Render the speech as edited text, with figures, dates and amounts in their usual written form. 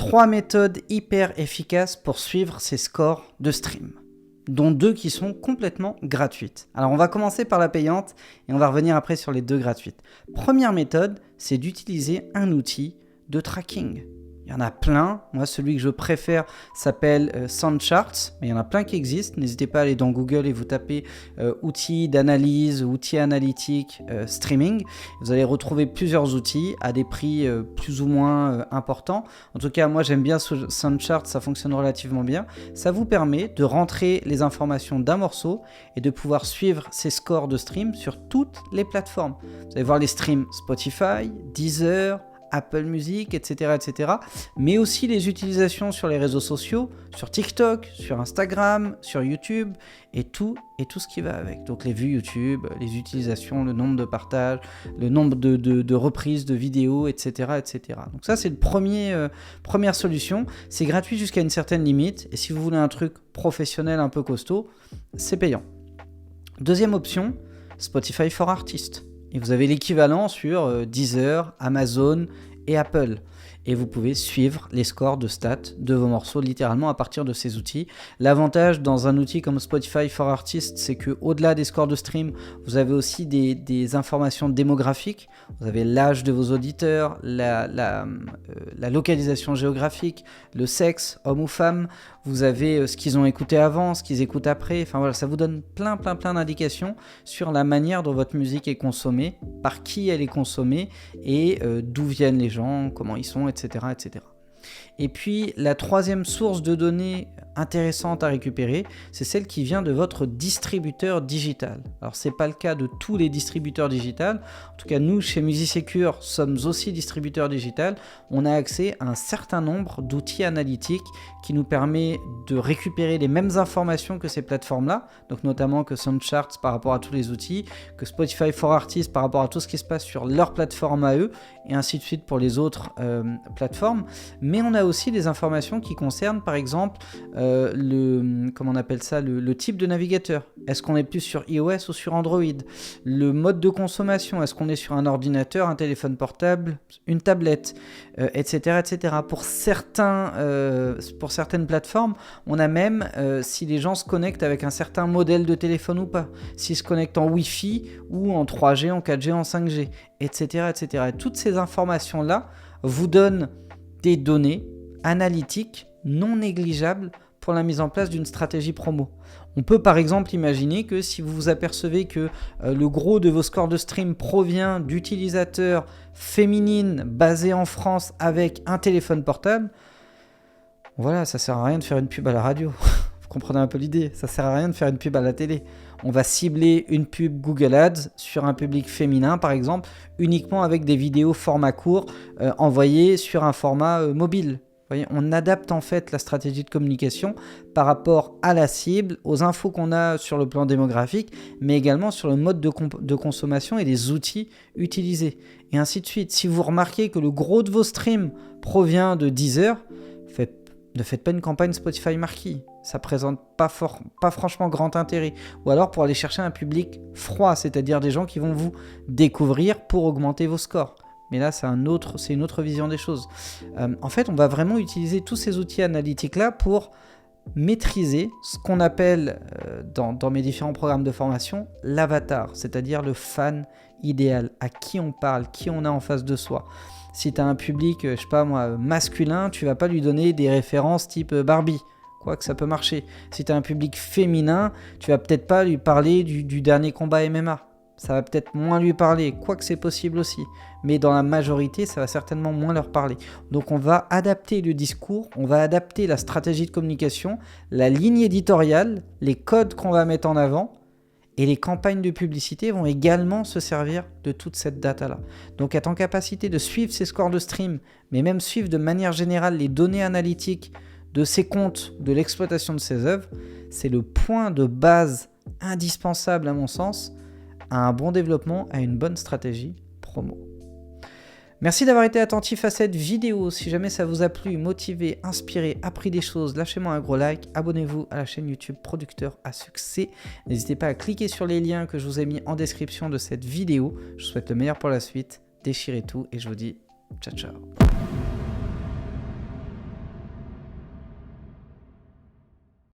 3 méthodes hyper efficaces pour suivre ses scores de stream, dont 2 qui sont complètement gratuites. Alors on va commencer par la payante et on va revenir après sur les 2 gratuites. Première méthode, c'est d'utiliser un outil de tracking. Il y en a plein. Moi, celui que je préfère s'appelle Soundcharts, mais il y en a plein qui existent. N'hésitez pas à aller dans Google et vous tapez outils d'analyse, outils analytiques, streaming. Vous allez retrouver plusieurs outils à des prix plus ou moins importants. En tout cas, moi, j'aime bien Soundcharts, ça fonctionne relativement bien. Ça vous permet de rentrer les informations d'un morceau et de pouvoir suivre ses scores de stream sur toutes les plateformes. Vous allez voir les streams Spotify, Deezer, Apple Music, etc., etc. Mais aussi les utilisations sur les réseaux sociaux, sur TikTok, sur Instagram, sur YouTube et tout ce qui va avec. Donc les vues YouTube, les utilisations, le nombre de partages, le nombre de reprises de vidéos, etc., etc. Donc ça, c'est le première solution. C'est gratuit jusqu'à une certaine limite. Et si vous voulez un truc professionnel un peu costaud, c'est payant. Deuxième option, Spotify for Artists. Et vous avez l'équivalent sur Deezer, Amazon et Apple. Et vous pouvez suivre les scores de stats de vos morceaux littéralement à partir de ces outils. L'avantage dans un outil comme Spotify for Artists, c'est qu'au-delà des scores de stream, vous avez aussi des informations démographiques. Vous avez l'âge de vos auditeurs, la localisation géographique, le sexe, homme ou femme. Vous avez ce qu'ils ont écouté avant, ce qu'ils écoutent après. Enfin voilà, ça vous donne plein d'indications sur la manière dont votre musique est consommée, par qui elle est consommée et d'où viennent les gens, comment ils sont, etc., etc. Et puis la troisième source de données intéressante à récupérer, c'est celle qui vient de votre distributeur digital. Alors c'est pas le cas de tous les distributeurs digitaux. En tout cas, nous chez MusiSecure sommes aussi distributeurs digitaux. On a accès à un certain nombre d'outils analytiques qui nous permet de récupérer les mêmes informations que ces plateformes-là, donc notamment que Soundcharts par rapport à tous les outils, que Spotify for Artists par rapport à tout ce qui se passe sur leur plateforme à eux, et ainsi de suite pour les autres plateformes. Mais on a aussi des informations qui concernent par exemple le type de navigateur. Est-ce qu'on est plus sur iOS ou sur Android? Le mode de consommation, est-ce qu'on est sur un ordinateur, un téléphone portable, une tablette, etc., etc. Pour certaines plateformes, on a même si les gens se connectent avec un certain modèle de téléphone ou pas, s'ils se connectent en Wi-Fi ou en 3G, en 4G, en 5G, etc., etc. Et toutes ces informations-là vous donnent des données analytiques non négligeables pour la mise en place d'une stratégie promo. On peut par exemple imaginer que si vous vous apercevez que le gros de vos scores de stream provient d'utilisateurs féminines basées en France avec un téléphone portable, voilà, ça sert à rien de faire une pub à la radio. Vous comprenez un peu l'idée, ça sert à rien de faire une pub à la télé. On va cibler une pub Google Ads sur un public féminin par exemple, uniquement avec des vidéos format court envoyées sur un format mobile. Vous voyez, on adapte en fait la stratégie de communication par rapport à la cible, aux infos qu'on a sur le plan démographique, mais également sur le mode de consommation et les outils utilisés. Et ainsi de suite. Si vous remarquez que le gros de vos streams provient de Deezer, ne faites pas une campagne Spotify marquee. Ça ne présente pas franchement grand intérêt. Ou alors pour aller chercher un public froid, c'est-à-dire des gens qui vont vous découvrir pour augmenter vos scores. Mais là, c'est une autre vision des choses. En fait, on va vraiment utiliser tous ces outils analytiques-là pour maîtriser ce qu'on appelle, dans mes différents programmes de formation, l'avatar, c'est-à-dire le fan idéal, à qui on parle, qui on a en face de soi. Si tu as un public, je sais pas moi, masculin, tu vas pas lui donner des références type Barbie. Quoique ça peut marcher. Si tu as un public féminin, tu vas peut-être pas lui parler du dernier combat MMA. Ça va peut-être moins lui parler, quoique c'est possible aussi. Mais dans la majorité, ça va certainement moins leur parler. Donc on va adapter le discours, on va adapter la stratégie de communication, la ligne éditoriale, les codes qu'on va mettre en avant, et les campagnes de publicité vont également se servir de toute cette data-là. Donc être en capacité de suivre ces scores de stream, mais même suivre de manière générale les données analytiques de ces comptes, de l'exploitation de ces œuvres, c'est le point de base indispensable à mon sens à un bon développement, à une bonne stratégie promo. Merci d'avoir été attentif à cette vidéo. Si jamais ça vous a plu, motivé, inspiré, appris des choses, lâchez-moi un gros like. Abonnez-vous à la chaîne YouTube Producteur à Succès. N'hésitez pas à cliquer sur les liens que je vous ai mis en description de cette vidéo. Je vous souhaite le meilleur pour la suite. Déchirez tout et je vous dis ciao ciao.